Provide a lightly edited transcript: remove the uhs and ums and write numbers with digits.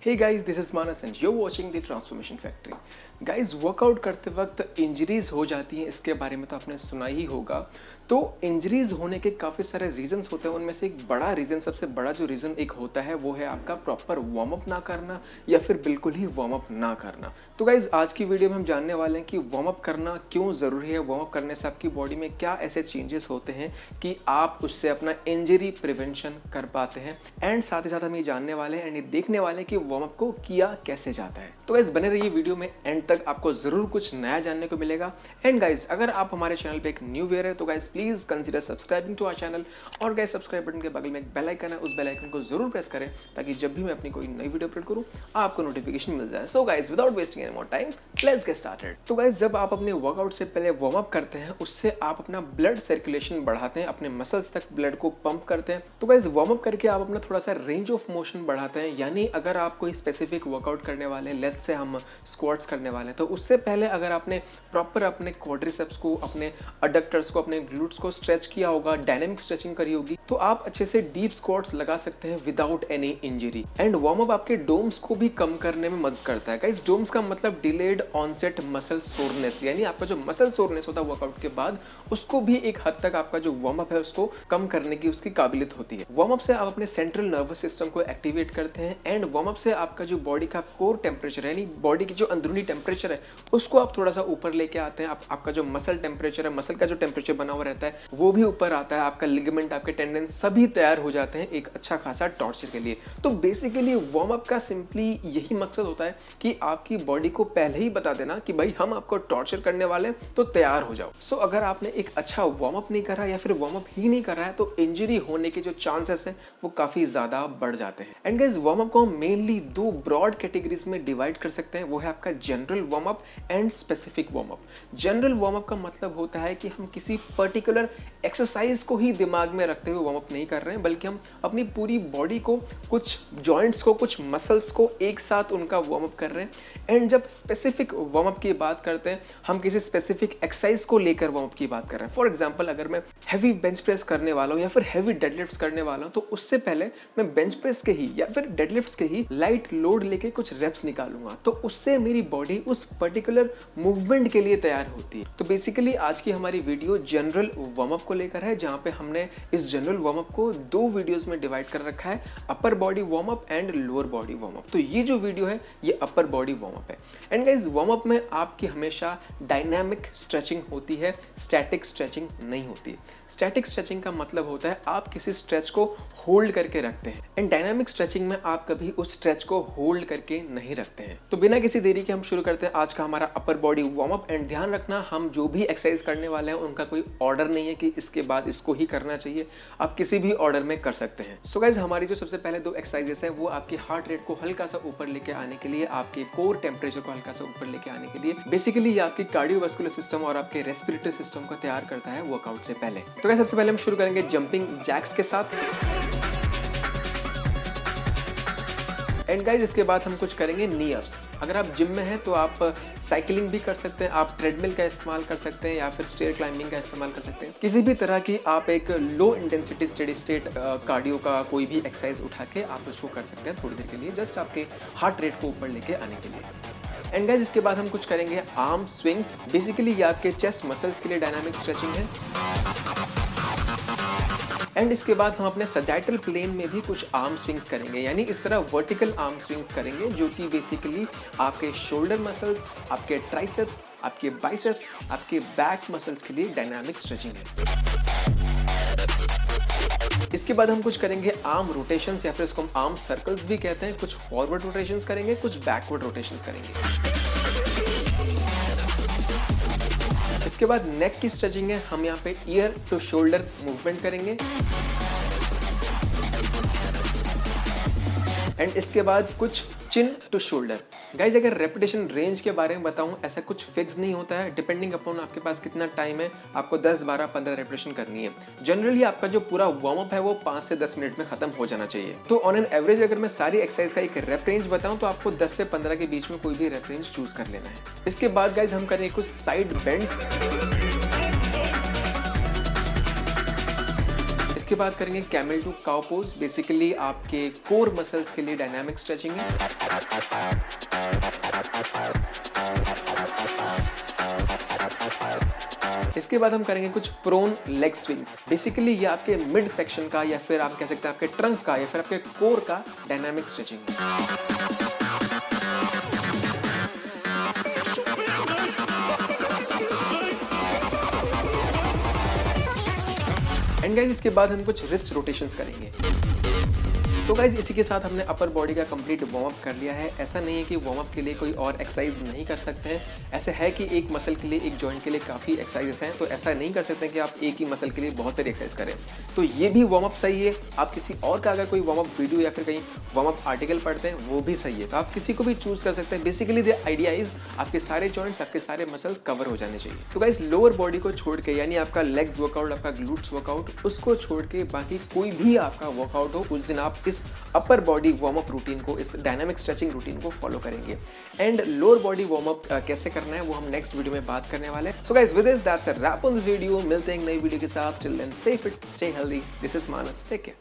Hey guys, this is Manas and you're watching the Transformation Factory. Guys workout करते वक्त injuries हो जाती हैं, इसके बारे में तो आपने सुना ही होगा। तो इंजरीज होने के काफ़ी सारे रीजंस होते हैं, उनमें से एक बड़ा रीज़न, सबसे बड़ा जो रीज़न एक होता है वो है आपका प्रॉपर वार्म अप ना करना या फिर बिल्कुल ही वार्म अप ना करना। तो गाइज आज की वीडियो में हम जानने वाले हैं कि वार्म अप करना क्यों ज़रूरी है, वार्म अप करने से आपकी बॉडी में क्या ऐसे चेंजेस होते हैं कि आप उससे अपना इंजरी प्रिवेंशन कर पाते हैं। एंड साथ ही साथ हम ये जानने वाले हैं एंड ये देखने वाले हैं कि वार्म अप को किया कैसे जाता है। तो गाइज बने रहिए वीडियो में, एंड तक आपको जरूर कुछ नया जानने को मिलेगा। एंड गाइज अगर आप हमारे चैनल पे एक न्यू व्यूअर है तो guys please consider subscribing to our channel, और गाइज सब्सक्राइब बटन के बगल में एक बेल आइकन है, उस बेल आइकन को जरूर प्रेस करें ताकि जब भी मैं अपनी कोई नई वीडियो अपलोड करूं आपको नोटिफिकेशन मिल जाए। So guys without wasting any more time let's get started. तो गाइज जब आप अपने वर्कआउट से पहले वार्म अप करते हैं उससे आप अपना ब्लड सर्कुलेशन बढ़ाते हैं, अपने मसल्स तक ब्लड को पंप करते हैं। तो गाइज वार्म अप करके आप अपना थोड़ा सा रेंज ऑफ मोशन बढ़ाते हैं, यानी अगर आप कोई स्पेसिफिक वर्कआउट करने वाले, लेट्स से हम स्क्वाट्स करने वाले हैं, तो उससे पहले अगर आपने प्रॉपर अपने क्वाड्रिसेप्स को, अपने अडक्टर्स को, अपने ग्लूट्स को स्ट्रेच किया होगा, डायनामिक स्ट्रेचिंग करी होगी, तो आप अच्छे से डीप स्क्वाट्स लगा सकते हैं without any injury. And warm up आपके डोम्स को भी कम करने में मदद करता है। गाइस डोम्स का मतलब डिलेड ऑनसेट मसल सोरनेस, यानी आपका जो मसल सोरनेस होता है वर्कआउट के बाद, उसको भी एक हद तक आपका जो वार्म अप है उसको कम करने की उसकी काबिलियत होती है। वार्म अप से आप अपने सेंट्रल नर्वस सिस्टम को एक्टिवेट करते हैं, एंड वार्म अप से आपका जो बॉडी का कोर टेम्परेचर है, यानी बॉडी की जो अंदरूनी टेम्परेचर है उसको आप थोड़ा सा ऊपर लेके आते हैं। आपका जो मसल टेम्परेचर है, मसल का जो टेम्परेचर बना हुआ रहता है वो भी ऊपर आता है, आपका लिगामेंट, आपके टेंडन सभी तैयार हो जाते हैं एक अच्छा खासा टॉर्चर के लिए। तो बेसिकली वार्म अप का सिंपली यही मकसद होता है कि आपकी बॉडी को पहले ही बता देना कि भाई हम आपको टॉर्चर करने वाले हैं तो तैयार हो जाओ। सो अगर आपने एक अच्छा वार्म अप नहीं करा या फिर वार्म अप ही नहीं कर रहा है तो इंजरी होने के जो चांसेस हैं वो काफी ज्यादा बढ़ जाते हैं। एंड गाइस वार्म अप को हम मेनली दो ब्रॉड कैटेगरीज में डिवाइड कर सकते हैं, वो है आपका general warm up and specific warm up. General warm up का मतलब होता है कि हम किसी पर्टिकुलर एक्सरसाइज को ही दिमाग में रखते हुए वार्म अप नहीं कर रहे हैं, बल्कि हम अपनी पूरी बॉडी को, कुछ जॉइंट्स को, कुछ मसल्स को एक साथ उनका वार्म अप कर रहे हैं। एंड जब स्पेसिफिक वार्म अप की बात करते हैं, हम किसी स्पेसिफिक एक्सरसाइज को लेकर वार्म अप की बात कर रहे हैं। फॉर एग्जांपल अगर मैं हैवी बेंच प्रेस करने वाला हूं या फिर हैवी डेडलिफ्ट्स करने वाला हूं, तो उससे पहले मैं बेंच प्रेस के ही या फिर डेडलिफ्ट्स के ही लाइट लोड लेके कुछ रेप्स निकालूंगा, तो उससे मेरी बॉडी उस पर्टिकुलर मूवमेंट के लिए तैयार होती है। तो बेसिकली आज की हमारी वीडियो जनरल वार्म अप को लेकर है, जहां पे हमने इस जनरल वार्म अप को दो वीडियोस में डिवाइड कर रखा है, upper body warm up and lower body warm up. तो ये जो वीडियो है ये अपर बॉडी वार्म अप है। एंड गाइस वार्म अप में आपकी हमेशा डायनामिक स्ट्रेचिंग होती है, स्टैटिक स्ट्रेचिंग नहीं होती। स्टैटिक स्ट्रेचिंग का मतलब होता है आप किसी स्ट्रेच को होल्ड करके रखते हैं, एंड डायनामिक स्ट्रेचिंग में आप कभी उस स्ट्रेच को होल्ड करके नहीं रखते हैं। तो बिना किसी देरी के हम शुरू करते हैं आज का हमारा upper body warm up. And ध्यान रखना, हम जो भी एक्सरसाइज करने वाले हैं उनका कोई ऑर्डर नहीं है कि इसके बाद इसको ही करना चाहिए, आप किसी भी ऑर्डर में कर सकते हैं। सो गाइस हमारी जो सबसे पहले दो एक्सरसाइजेस है वो आपकी हार्ट रेट को हल्का सा ऊपर लेके आने के लिए, आपके कोर टेम्परेचर को हल्का सा ऊपर लेके आने के लिए, बेसिकली ये आपकी कार्डियोवास्कुलर सिस्टम और आपके रेस्पिरेटरी सिस्टम को तैयार करता है वर्कआउट से पहले। तो गाइस सबसे पहले हम शुरू करेंगे जंपिंग जैक्स के साथ। एंड गाइस इसके बाद हम कुछ करेंगे नी अप्स। अगर आप जिम में हैं तो आप साइकिलिंग भी कर सकते हैं, आप ट्रेडमिल का इस्तेमाल कर सकते हैं या फिर स्टेयर क्लाइंबिंग का इस्तेमाल कर सकते हैं। किसी भी तरह की आप एक low intensity steady state cardio का कोई भी एक्सरसाइज उठा के आप उसको कर सकते हैं थोड़ी देर के लिए, जस्ट आपके हार्ट रेट को ऊपर लेके आने के लिए। एंड गाइस इसके बाद हम कुछ करेंगे आर्म स्विंग्स। बेसिकली ये आपके चेस्ट मसल्स के लिए डायनामिक स्ट्रेचिंग है। एंड इसके बाद हम अपने सजाइटल प्लेन में भी कुछ आर्म स्विंग्स करेंगे, यानी इस तरह वर्टिकल आर्म स्विंग्स करेंगे जो कि बेसिकली आपके शोल्डर मसल्स, आपके ट्राइसेप्स, आपके बाइसेप्स, आपके बैक मसल्स के लिए डायनामिक स्ट्रेचिंग है। इसके बाद हम कुछ करेंगे आर्म रोटेशंस, या फिर इसको हम आर्म सर्कल्स भी कहते हैं। कुछ फॉरवर्ड रोटेशंस करेंगे, कुछ बैकवर्ड रोटेशंस करेंगे। इसके बाद नेक की स्ट्रेचिंग है, हम यहाँ पे ईयर टू शोल्डर मूवमेंट करेंगे। एंड इसके बाद कुछ चिन टू शोल्डर। गाइज अगर रेपिटेशन रेंज के बारे में बताऊं, ऐसा कुछ फिक्स नहीं होता है, डिपेंडिंग अपॉन आपके पास कितना टाइम है, आपको 10, 12, 15 रेपिटेशन करनी है। जनरली आपका जो पूरा वार्म अप है वो 5 से 10 मिनट में खत्म हो जाना चाहिए। तो ऑन एन एवरेज अगर मैं सारी एक्सरसाइज का एक रेप रेंज बताऊं तो आपको 10 से 15 के बीच में कोई भी रेप रेंज चूज कर लेना है। इसके बाद गाइज हम करेंगे कुछ साइड बेंड्स। इसके बाद करेंगे camel to cow pose. Basically आपके कोर मसल्स के लिए डायनामिक स्ट्रेचिंग है। इसके बाद हम करेंगे कुछ प्रोन लेग स्विंग्स। बेसिकली ये आपके मिड सेक्शन का या फिर आप कह सकते हैं आपके ट्रंक का या फिर आपके कोर का डायनामिक स्ट्रेचिंग है। एंड गाइज इसके बाद हम कुछ रिस्ट रोटेशंस करेंगे। तो गाइज इसी के साथ हमने अपर बॉडी का कंप्लीट वार्म अप कर लिया है। ऐसा नहीं है कि वार्म अप के लिए कोई और एक्सरसाइज नहीं कर सकते हैं। ऐसे है कि एक मसल के लिए, एक जॉइंट के लिए काफी एक्सरसाइजेस हैं, तो ऐसा नहीं कर सकते कि आप एक ही मसल के लिए बहुत सारी एक्सरसाइज करें। तो ये भी वार्म अप सही है। आप किसी और का अगर कोई वार्म अप वीडियो या फिर कहीं वार्म अप आर्टिकल पढ़ते हैं वो भी सही है, तो आप किसी को भी चूज कर सकते हैं। बेसिकली द आइडिया इज आपके सारे जॉइंट्स, आपके सारे मसल्स कवर हो जाने चाहिए। तो गाइज लोअर बॉडी को छोड़ के, यानी आपका लेग्स वर्कआउट, आपका ग्लूट्स वर्कआउट, उसको छोड़ के बाकी कोई भी आपका वर्कआउट हो, उस दिन आप इस upper body warm up routine को, इस डायनामिक स्ट्रेचिंग रूटीन को फॉलो करेंगे। And lower body warm up कैसे करना है वो हम नेक्स्ट वीडियो में बात करने वाले हैं। So guys with this that's a wrap on this video. मिलते हैं एक नई वीडियो के साथ। Till then stay fit, stay healthy. This is Manas, take care.